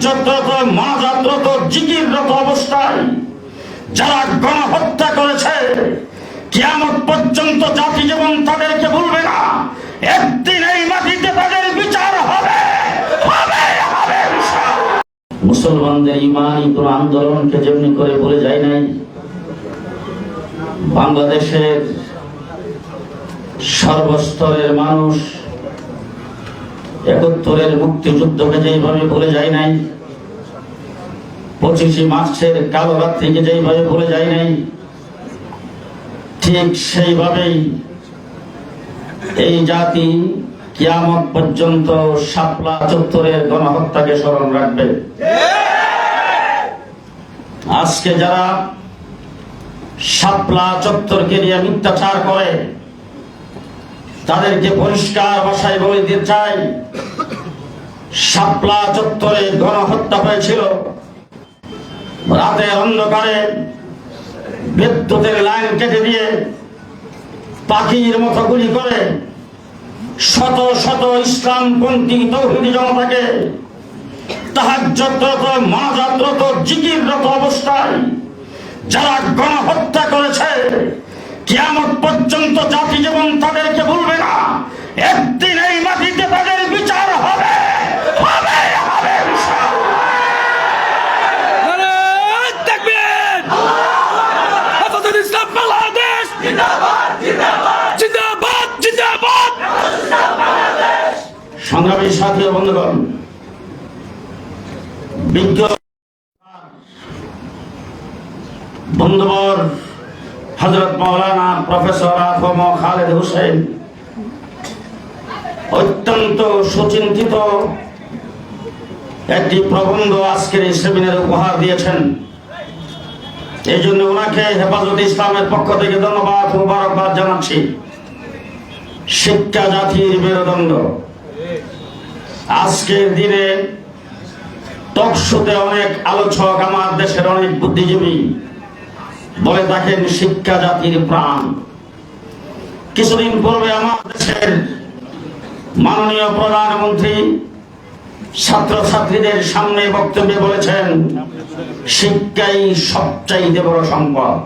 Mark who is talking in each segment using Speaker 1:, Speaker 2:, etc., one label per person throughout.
Speaker 1: তাহাজ্জুদরত, মুনাজাতরত, জিকিররত অবস্থায় যারা গণহত্যা করেছে, কিয়ামত পর্যন্ত জাতি যেমন তাদেরকে ভুলবে না, একদিন এই মাটিতে তাদের বিচার হবে। মুসলমানদের ইমানি কোন আন্দোলনকে যেমনি করে বলে যায় নাই, বাংলাদেশের সর্বস্তরের মানুষ ৭১-এর মুক্তিযুদ্ধকে যেইভাবে ভুলে যায় নাই, ২৫শে মার্চের কালো রাত্রিকে যেইভাবে ভুলে যায় নাই, ঠিক সেইভাবেই এই জাতি কিয়ামত পর্যন্ত শাপলা চত্বরের গণহত্যাকে স্মরণ রাখবে। আজকে যারা শাপলা চত্বরকে নিয়ে মিথ্যাচার করে, তাদেরকে পরিষ্কার ভাষায় বলে দিতে চাই, শাপলা চত্বরে গণহত্যা হয়েছিল রাতের অন্ধকারে বিদ্যুতের লাইন কেটে দিয়ে পাখির মতো গুলি করে শত শত ইসলামপন্থী তৌহিদি জনতাকে তাহাজ্জুদরত, মুনাজাতরত, জিকিররত অবস্থায় যারা গণহত্যা করেছে, কিয়ামত পর্যন্ত জাতি যেমন তাদেরকে ভুলবে না, একদিন এই মাটিতে তাদের বিচার হবে। সংগ্রামী সাথী ও বন্ধুগণ, বিজ্ঞ বন্ধুবর হযরত মাওলানা প্রফেসর আফম খালেদ হোসেন অত্যন্ত সুচিন্তিত একটি প্রবন্ধ আজকের এই সেমিনারে উপহার দিয়েছেন। এই জন্য ওনাকে হেফাজতে ইসলামের পক্ষ থেকে ধন্যবাদ, মোবারকবাদ জানাচ্ছি। শিক্ষা জাতির মেরুদণ্ড। আজকের দিনে টকশোতে অনেক আলোচক, আমার দেশের অনেক বুদ্ধিজীবী বলে থাকেন শিক্ষা জাতির প্রাণ। কিছুদিন পূর্বে আমার দেশের মাননীয় প্রধানমন্ত্রী ছাত্রছাত্রীদের সামনে বক্তব্যে বলেছেন, শিক্ষাই সবচাইতে বড় সম্পদ।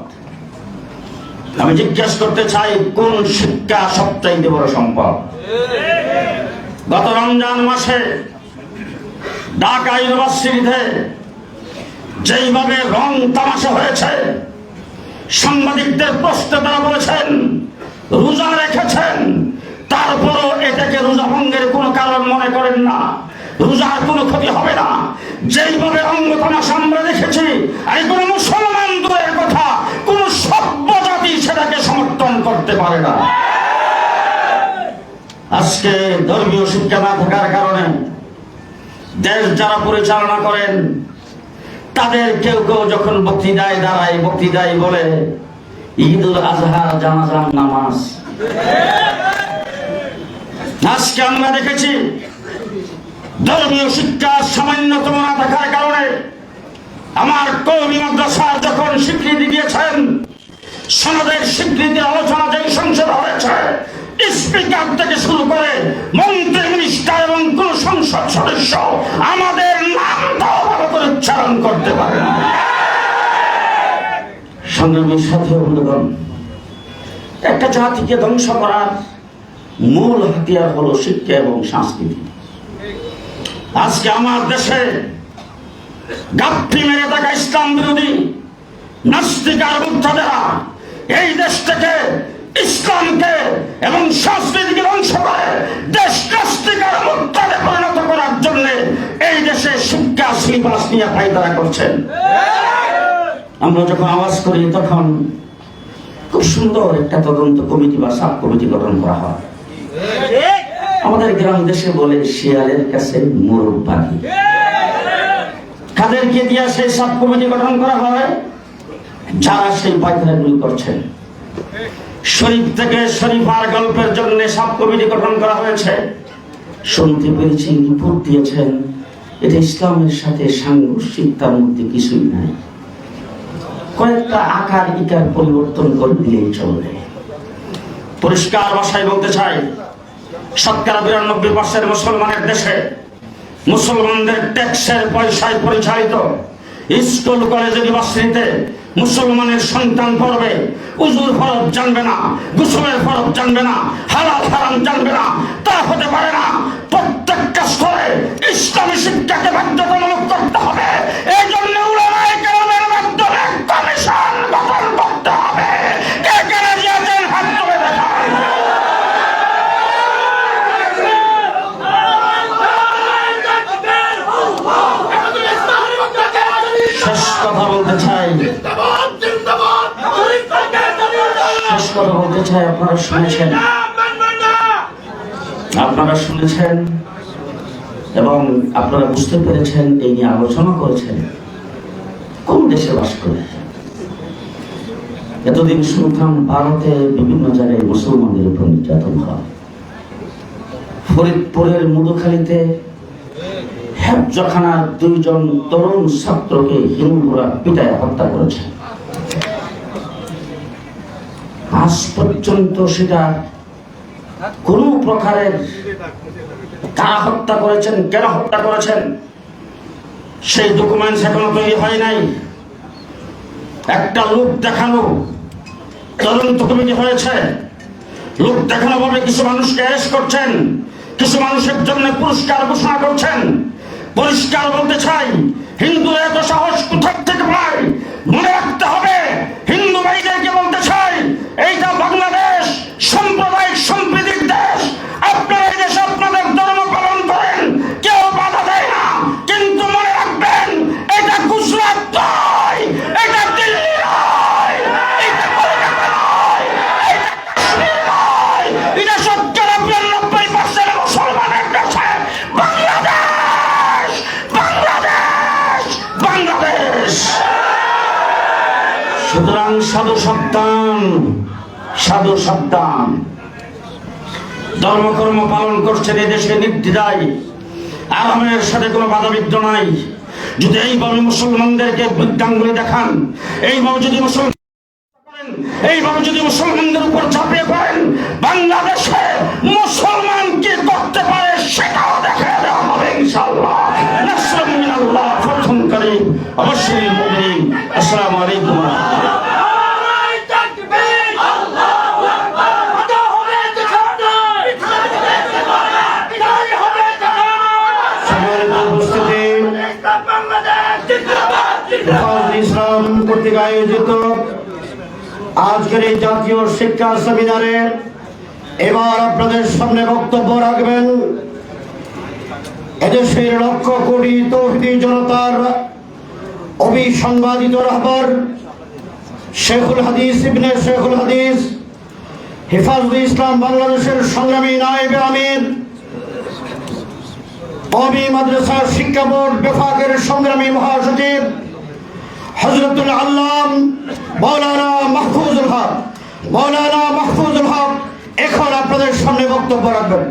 Speaker 1: আমি জিজ্ঞাসা করতে চাই, কোন শিক্ষা সবচাইতে বড় সম্পদ? গত রমজান মাসে ঢাকা ইউনিভার্সিটিতে যেইভাবে রং তামাশা হয়েছে, সাংবাদিকদের প্রশ্নে তারা বলেছেন রোজা রেখেছেন, তারপরও এটাকে রোজা ভঙ্গের কোনো কারণ মনে করেন না, রোজার কোনো ক্ষতি হবে না। যেইভাবে রঙ্গ তামাশা আমরা দেখেছি, এই কোনো মুসলমান দূরের কথা, কোন সভ্য জাতি সেটাকে সমর্থন করতে পারে না। আজকে ধর্মীয় শিক্ষা না থাকার কারণে দেশ যারা পরিচালনা করেন, তাদের কেউ কেউ যখন বক্তৃতায় দাঁড়ায়, বক্তৃতায় বলে ঈদুল আজহা জানাজার নামাজ। আজকে আমরা দেখেছি ধর্মীয় শিক্ষা সামান্যতম না থাকার কারণে আমার কওমি মাদ্রাসা যখন স্বীকৃতি দিয়েছেন, সনদের স্বীকৃতি আলোচনা যেই সংসদে হয়েছে, স্পিকার থেকে শুরু করে মন্ত্রী, মিনিস্টার এবং কোন সংসদ সদস্য আমাদের নামটাও ভালো করে উচ্চারণ করতে পারে না। সংগ্রামীর সাথে বন্ধুগণ, একটা জাতিকে ধ্বংস করার মূল হাতিয়ার হলো শিক্ষা এবং সংস্কৃতি। আজকে আমার দেশে গাপ্পি মেরে থাকা ইসলাম বিরোধী নাস্তিক আর মুক্তাদেরা এই দেশ থেকে ইসলামকে এবং সংস্কৃতিকে ধ্বংস করে দেশ নাস্তিক আর মুক্তাদে পরিণত করার জন্য এই দেশে শিক্ষা সিলেবাস নিয়ে পায়তারা করছেন। আমরা যখন আওয়াজ করি তখন খুব সুন্দর একটা তদন্ত কমিটি বা সাব কমিটি গঠন করা হয়। আমাদের গ্রাম দেশে বলে শিয়ালের কাছে মোরগ পাখি। কাদেরকে দিয়ে সেই সাব কমিটি গঠন করা হয়? যারা সেই পায়তারাগুলি করছেন। শরীফ থেকে শরীফার গল্পের জন্য সাব কমিটি গঠন করা হয়েছে। শুনতে পেরেছি, রিপোর্ট দিয়েছেন, এটা ইসলামের সাথে সাংঘর্ষিক, তার মধ্যে কিছুই নাই, কয়েকটা আকার ইকার পরিবর্তন করে দিলেই চলবে। পরিষ্কার ভাষায় বলতে চাই, ৯২% মুসলমানের দেশে মুসলমানদের ট্যাক্সের পয়সায় পরিচালিত স্কুল কলেজ ইউনিভার্সিটিতে মুসলমানের সন্তান পড়বে, উজুর ফরজ জানবে না, গোসলের ফরজ জানবে না, হালাল হারাম জানবে না, তা হতে পারে না। প্রত্যেকটা স্তরে ইসলামী শিক্ষাকে বাধ্যতামূলক করতে হবে। এই জন্য উলামায়ে কেরামের মাধ্যমে কমিশন গঠন করতে হবে। কে কে রাজি আছেন হাত তুলে দেখান। শেষ কথা বলতে চাই, আপনারা শুনেছেন এবং আপনারা বুঝতে পেরেছেন, এই নিয়ে আলোচনা করেছেন। কোন দেশে বাস করে? এতদিন শুনতাম ভারতে বিভিন্ন জায়গায় মুসলমানদের উপর নির্যাতন হয়। ফরিদপুরের মধুখালীতে হেফজখানার 2 জন তরুণ ছাত্রকে হিন্দুরা পিটায় হত্যা করেছে। আজ পর্যন্ত সেটা কোন প্রকারের কারা হত্যা করেছেন, কেন হত্যা করেছেন, সেই ডকুমেন্টস এখনো তৈরি হয় নাই। একটা লোক দেখানো তদন্ত কমিটি হয়েছে, লোক দেখানো ভাবে কিছু মানুষকে অ্যারেস্ট করছেন, কিছু মানুষের জন্য পুরস্কার ঘোষণা করছেন। পরিষ্কার বলতে চাই, হিন্দু এত সাহস কোথা থেকে পায়? মনে রাখতে হবে, হিন্দু ভাইদেরকে বলতে চাই, এইটা বাংলাদেশ সাম্প্রদায়িক সম্প্রীতির দেশ। আপনারা এই দেশে আপনাদের ধর্ম পালন করেন, কেউ বাধা দেয় না, কিন্তু মনে রাখবেন, এটা গুজরাট নয়, এটা দিল্লি নয়, এটা কলকাতা নয়, এটা কাশ্মীর নয়, এটা 90% মুসলমানের দেশে বাংলাদেশ, বাংলাদেশ, বাংলাদেশ। সুতরাং সাধু সাবধান, সাধু সাবধান। ধর্মকর্ম পালন করছেন এদেশে নির্দ্বিধায়, আরামের সাথে কোনো বাধাবিঘ্ন নাই। যদি এইভাবে মুসলমানদেরকে বৃদ্ধাঙ্গুলি দেখান, এইভাবে যদি মুসলমানদের উপর ঝাঁপিয়ে পড়েন, বাংলাদেশে মুসলমান কি করতে পারে সেটাও দেখে দেওয়া হবে ইনশাআল্লাহ। নাসরুম মিনাল্লাহ, ফাতহুন কারীম, অবশ্যই মুমিন। আসসালামু আলাইকুম ওয়া রাহমাতুল্লাহ। ইসলাম কর্তৃক আয়োজিত আজকের এই জাতীয় শিক্ষা সেমিনারে এবার আপনাদের সামনে বক্তব্য রাখবেন এদেশের লক্ষ কোটি তৌহিদি জনতার অবিসংবাদিত রাহবার শেখুল হাদিস ইবনে শেখুল হাদিস হেফাজুল ইসলাম বাংলাদেশের সংগ্রামী নায়েবে আমির, কওমি মাদ্রাসা শিক্ষা বোর্ড বিভাগের সংগ্রামী মহাসচিব হযরতুল আল্লাম মাওলানা মাহফুজুল হক, মাওলানা মাহফুজুল হক এখন আপনাদের সামনে বক্তব্য রাখবেন।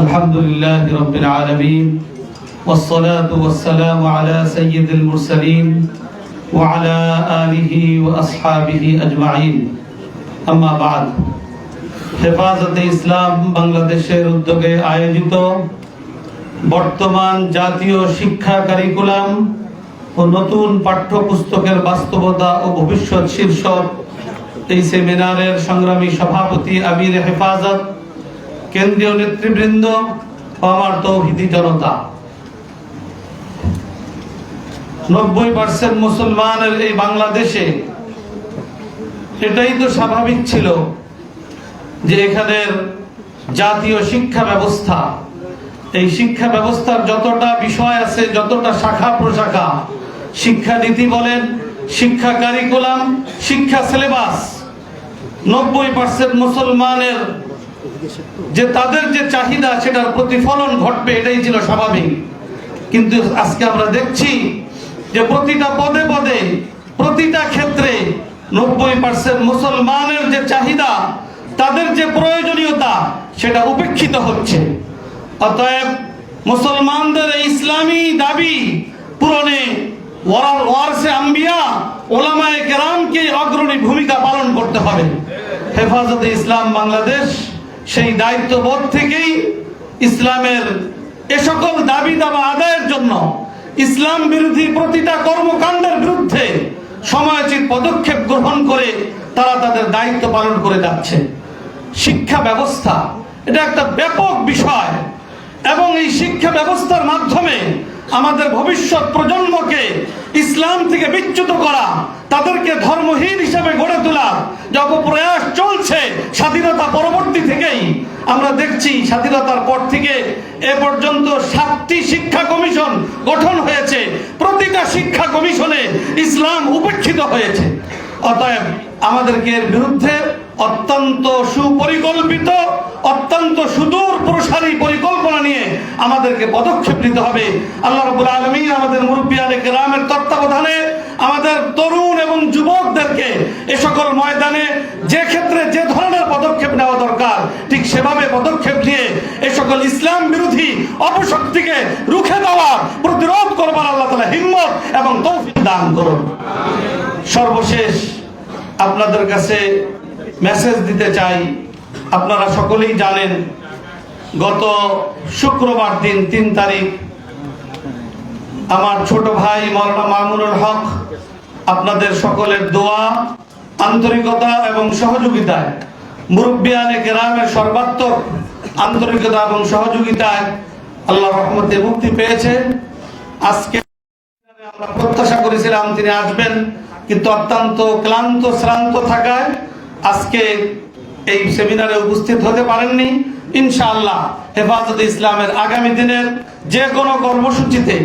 Speaker 2: আলহামদুলিল্লাহ রাব্বিল আলামিন ওয়াসসালাতু ওয়াসসালামু আলা সাইয়্যিদিল মুরসালিন ওয়া আলা আলিহি ওয়া আসহাবিহি আজমাইন। আম্মা বাদ। হেফাজতে ইসলাম বাংলাদেশের উদ্যোগে আয়োজিত বর্তমান জাতীয় শিক্ষা কারিকুলাম ও নতুন পাঠ্যপুস্তকের বাস্তবতা ও ভবিষ্যৎ শীর্ষক এই সেমিনারের সংগ্রামী সভাপতি আমির হেফাজত, কেন্দ্রীয় নেতৃবৃন্দ ও আমার তৌহিদি জনতা, 90% মুসলমানের এই বাংলাদেশে এটাই তো স্বাভাবিক ছিল যে এখানের জাতীয় শিক্ষা ব্যবস্থা, এই শিক্ষা ব্যবস্থার যতটা বিষয় আছে, যতটা শাখা প্রশাখা, শিক্ষানীতি বলেন, শিক্ষা কারিকুলাম, শিক্ষা সিলেবাস, 90% মুসলমানের যে তাদের যে চাহিদা সেটার প্রতিফলন ঘটবে, এটাই ছিল স্বাভাবিক। কিন্তু আজকে আমরা দেখছি যে প্রতিটা পদে পদে, প্রতিটা ক্ষেত্রে 90% মুসলমানের যে চাহিদা, তাদের যে প্রয়োজনীয়তা, সেটা উপেক্ষিত হচ্ছে। অতএব মুসলমানদের ইসলামী দাবি পূরণে ওয়ারসে আম্বিয়া ওলামায়ে কেরামকে অগ্রণী ভূমিকা পালন করতে হবে। হেফাজতে ইসলাম বাংলাদেশ সেই দায়িত্ববোধ থেকেই ইসলামের এ সকল দাবি দাবা আদায়ের জন্য ইসলাম বিরোধী প্রতিটা কর্মকাণ্ডের বিরুদ্ধে সময়োচিত পদক্ষেপ গ্রহণ করে তারা তাদের দায়িত্ব পালন করে যাচ্ছে। শিক্ষা ব্যবস্থা এটা একটা ব্যাপক বিষয় এবং এই শিক্ষা ব্যবস্থার মাধ্যমে আমাদের ভবিষ্যৎ প্রজন্মকে ইসলাম থেকে বিচ্যুত করা, তাদেরকে ধর্মহীন হিসাবে গড়ে তোলা যে অপপ্রয়াস চলছে স্বাধীনতা পরবর্তী থেকেই আমরা দেখছি। স্বাধীনতার পর থেকে এ পর্যন্ত 7টি শিক্ষা কমিশন গঠন হয়েছে, প্রতিটা শিক্ষা কমিশনে ইসলাম উপেক্ষিত হয়েছে। অতএব আমাদেরকে এর বিরুদ্ধে অত্যন্ত সুপরিকল্পিত, অত্যন্ত সুদূর প্রসারী পরিকল্পনা নিয়ে আমাদেরকে পদক্ষেপ নিতে হবে। আল্লাহ রাব্বুল আলামিন আমাদের মুরব্বিয়ানে কেরামের তত্ত্বাবধানে আমাদের তরুণ এবং যুবকদেরকে এ সকল ময়দানে যে ক্ষেত্রে যে ধরনের পদক্ষেপ নেওয়া দরকার ঠিক সেভাবে পদক্ষেপ নিয়ে এ সকল ইসলাম বিরোধী অপশক্তিকে রুখে দেওয়ার, প্রতিরোধ করবার আল্লাহ তাআলা হিম্মত এবং তৌফিক দান করুন। সর্বশেষ আপনাদের কাছে মেসেজ দিতে চাই, আপনারা সকলেই জানেন গত শুক্রবার দিন 3 তারিখ আমার ছোট ভাই মাওলানা মামুনুল হক আপনাদের সকলের দোয়া, আন্তরিকতা এবং সহযোগিতায়, মুরব্বিয়ানে কেরামের সর্বাত্মক আন্তরিকতা এবং সহযোগিতায় আল্লাহর রহমতে মুক্তি পেয়েছে। আজকে আমরা প্রত্যাশা করেছিলাম তিনি আসবেন, কিন্তু অত্যন্ত ক্লান্ত শ্রান্ত থাকায় আজকে এই সেমিনারে উপস্থিত হতে পারেননি। ইনশাআল্লাহ হেফাজতে ইসলামের আগামী দিনের যে কোনো কর্মসূচিতে,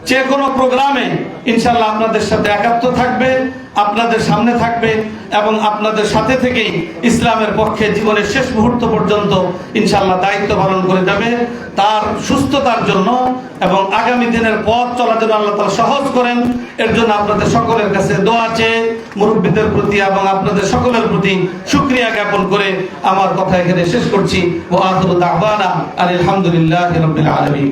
Speaker 2: যে কোনো প্রোগ্রামে ইনশাআল্লাহ আপনাদের সাথে একাত্ম থাকবে, আপনাদের সামনে থাকবে এবং আপনাদের সাথে থেকেই ইসলামের পক্ষে জীবনের শেষ মুহূর্ত পর্যন্ত ইনশাআল্লাহ দায়িত্ব পালন করে যাবে। তার সুস্থতার জন্য এবং আগামী দিনের পথ চলার জন্য আল্লাহ তাআলা সহজ করেন, এর জন্য আপনাদের সকলের কাছে দোয়া চেয়ে মুরব্বীদের প্রতি এবং আপনাদের সকলের প্রতি শুকরিয়া জ্ঞাপন করে আমার কথা এখানে শেষ করছি। ওয়া আখিরু দাওয়ানা আলহামদুলিল্লাহি রাব্বিল আলামিন।